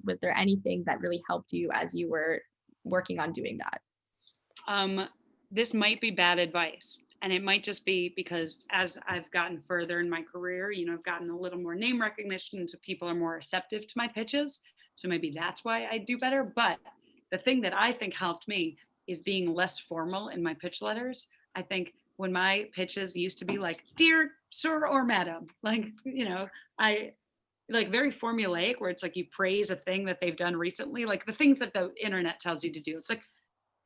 was there anything that really helped you as you were working on doing that? This might be bad advice. And it might just be because as I've gotten further in my career, you know, I've gotten a little more name recognition. So people are more receptive to my pitches. So maybe that's why I do better. But the thing that I think helped me is being less formal in my pitch letters. I think when my pitches used to be like, dear sir or madam, like, you know, I like very formulaic where it's like you praise a thing that they've done recently, like the things that the internet tells you to do. It's like,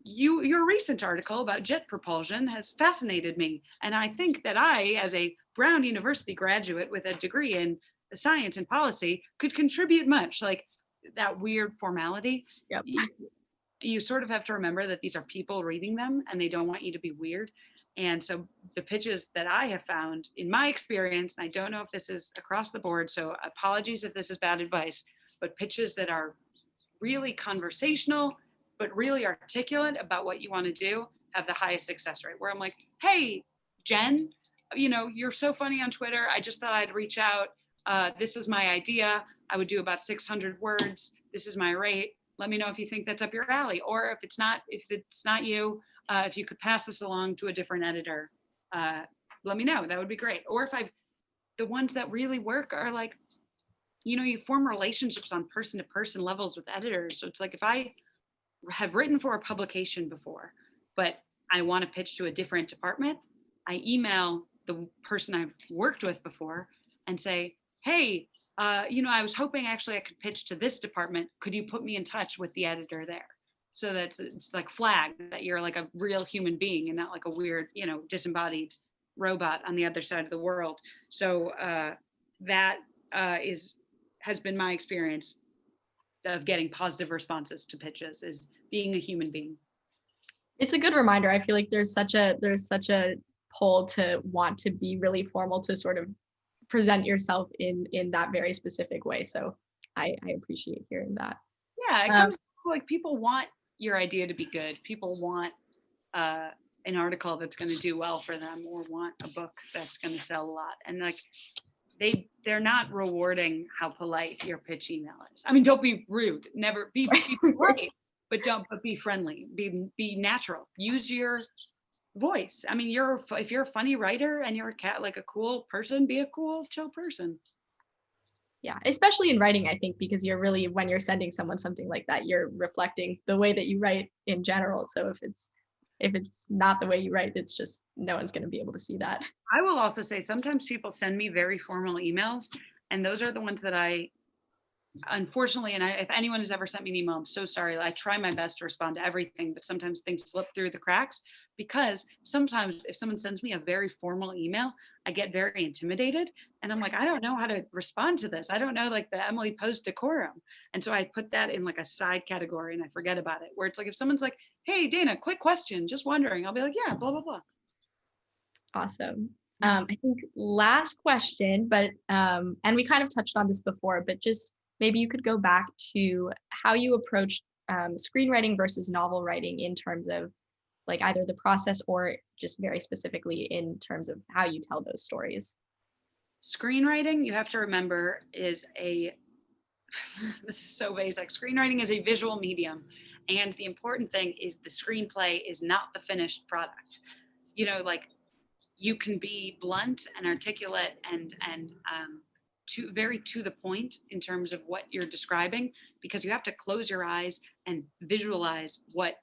your recent article about jet propulsion has fascinated me. And I think that I, as a Brown University graduate with a degree in science and policy, could contribute much. Like that weird formality. Yep. You sort of have to remember that these are people reading them and they don't want you to be weird. And so the pitches that I have found in my experience, and I don't know if this is across the board, so apologies if this is bad advice, but pitches that are really conversational, but really articulate about what you want to do have the highest success rate. Where I'm like, hey, Jen, you know, you're so funny on Twitter. I just thought I'd reach out. This was my idea. I would do about 600 words. This is my rate. Let me know if you think that's up your alley. Or if it's not you, if you could pass this along to a different editor, let me know. That would be great. Or if the ones that really work are like, you know, you form relationships on person to person levels with editors. So it's like if I have written for a publication before, but I want to pitch to a different department, I email the person I've worked with before and say, hey, you know, I was hoping actually I could pitch to this department. Could you put me in touch with the editor there? So that it's like flagged that you're like a real human being and not like a weird, you know, disembodied robot on the other side of the world. So that has been my experience of getting positive responses to pitches is being a human being. It's a good reminder. I feel like there's such a pull to want to be really formal to sort of present yourself in that very specific way. So I appreciate hearing that. Yeah, it comes to like people want your idea to be good. People want an article that's going to do well for them, or want a book that's going to sell a lot. And like they're not rewarding how polite your pitch email is. I mean, don't be rude. Never be polite, but be friendly. Be natural. Use your voice. I mean, if you're a funny writer and you're like a cool person, be a cool, chill person. Yeah, especially in writing, I think, because you're really, when you're sending someone something like that, you're reflecting the way that you write in general. So if it's not the way you write, it's just no one's going to be able to see that. I will also say sometimes people send me very formal emails, and those are the ones that I, unfortunately, and if anyone has ever sent me an email, I'm so sorry. I try my best to respond to everything, but sometimes things slip through the cracks because sometimes if someone sends me a very formal email, I get very intimidated and I'm like, I don't know how to respond to this. I don't know like the Emily Post decorum. And so I put that in like a side category and I forget about it, where it's like, if someone's like, hey, Dana, quick question, just wondering, I'll be like, yeah, blah, blah, blah. Awesome. I think last question, but, and we kind of touched on this before, but just maybe you could go back to how you approached screenwriting versus novel writing in terms of like either the process or just very specifically in terms of how you tell those stories. Screenwriting, you have to remember, is this is so basic. Screenwriting is a visual medium. And the important thing is the screenplay is not the finished product. You know, like you can be blunt and articulate and very to the point in terms of what you're describing, because you have to close your eyes and visualize what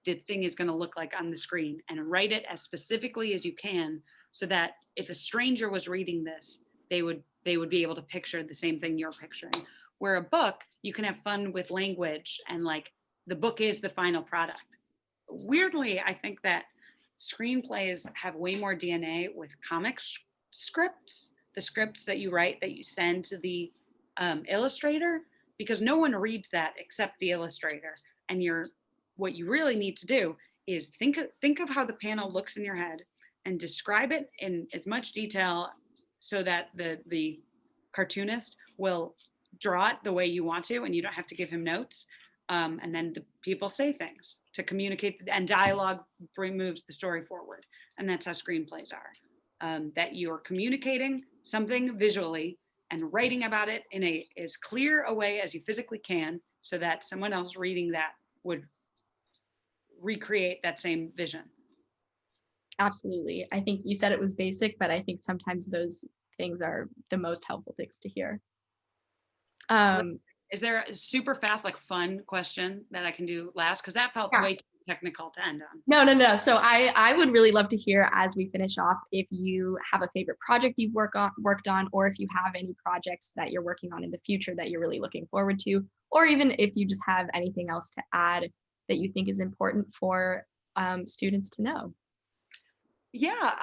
the thing is going to look like on the screen and write it as specifically as you can so that if a stranger was reading this, they would be able to picture the same thing you're picturing. Where a book, you can have fun with language, and like the book is the final product. Weirdly, I think that screenplays have way more DNA with scripts, the scripts that you write that you send to the illustrator, because no one reads that except the illustrator. And what you really need to do is think of how the panel looks in your head and describe it in as much detail so that the cartoonist will draw it the way you want to, and you don't have to give him notes. And then the people say things to communicate, and dialogue moves the story forward. And that's how screenplays are, that you're communicating something visually and writing about it in as clear a way as you physically can, so that someone else reading that would recreate that same vision. Absolutely. I think you said it was basic, but I think sometimes those things are the most helpful things to hear. Is there a super fast, like fun question that I can do last? Because that felt way too technical to end on. No. So I would really love to hear, as we finish off, if you have a favorite project you've worked on, or if you have any projects that you're working on in the future that you're really looking forward to, or even if you just have anything else to add that you think is important for students to know. Yeah,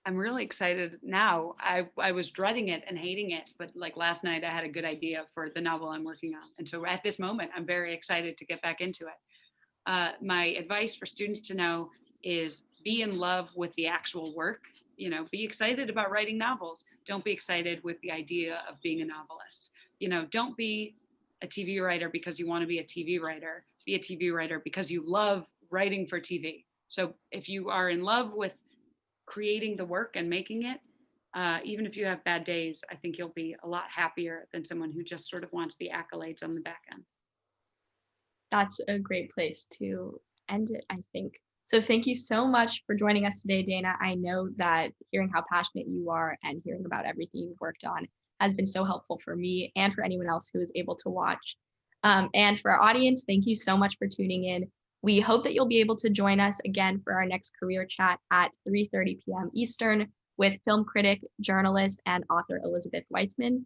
I'm really excited now. I was dreading it and hating it, but like last night I had a good idea for the novel I'm working on. And so at this moment, I'm very excited to get back into it. My advice for students to know is be in love with the actual work. Be excited about writing novels. Don't be excited with the idea of being a novelist. Don't be a TV writer because you want to be a TV writer. Be a TV writer because you love writing for TV. So if you are in love with creating the work and making it, even if you have bad days, I think you'll be a lot happier than someone who just sort of wants the accolades on the back end. That's a great place to end it, I think. So thank you so much for joining us today, Dana. I know that hearing how passionate you are and hearing about everything you've worked on has been so helpful for me and for anyone else who is able to watch. And for our audience, thank you so much for tuning in. We hope that you'll be able to join us again for our next career chat at 3:30 p.m. Eastern with film critic, journalist, and author Elizabeth Weitzman.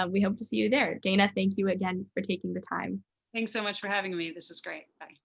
We hope to see you there. Dana, thank you again for taking the time. Thanks so much for having me. This was great. Bye.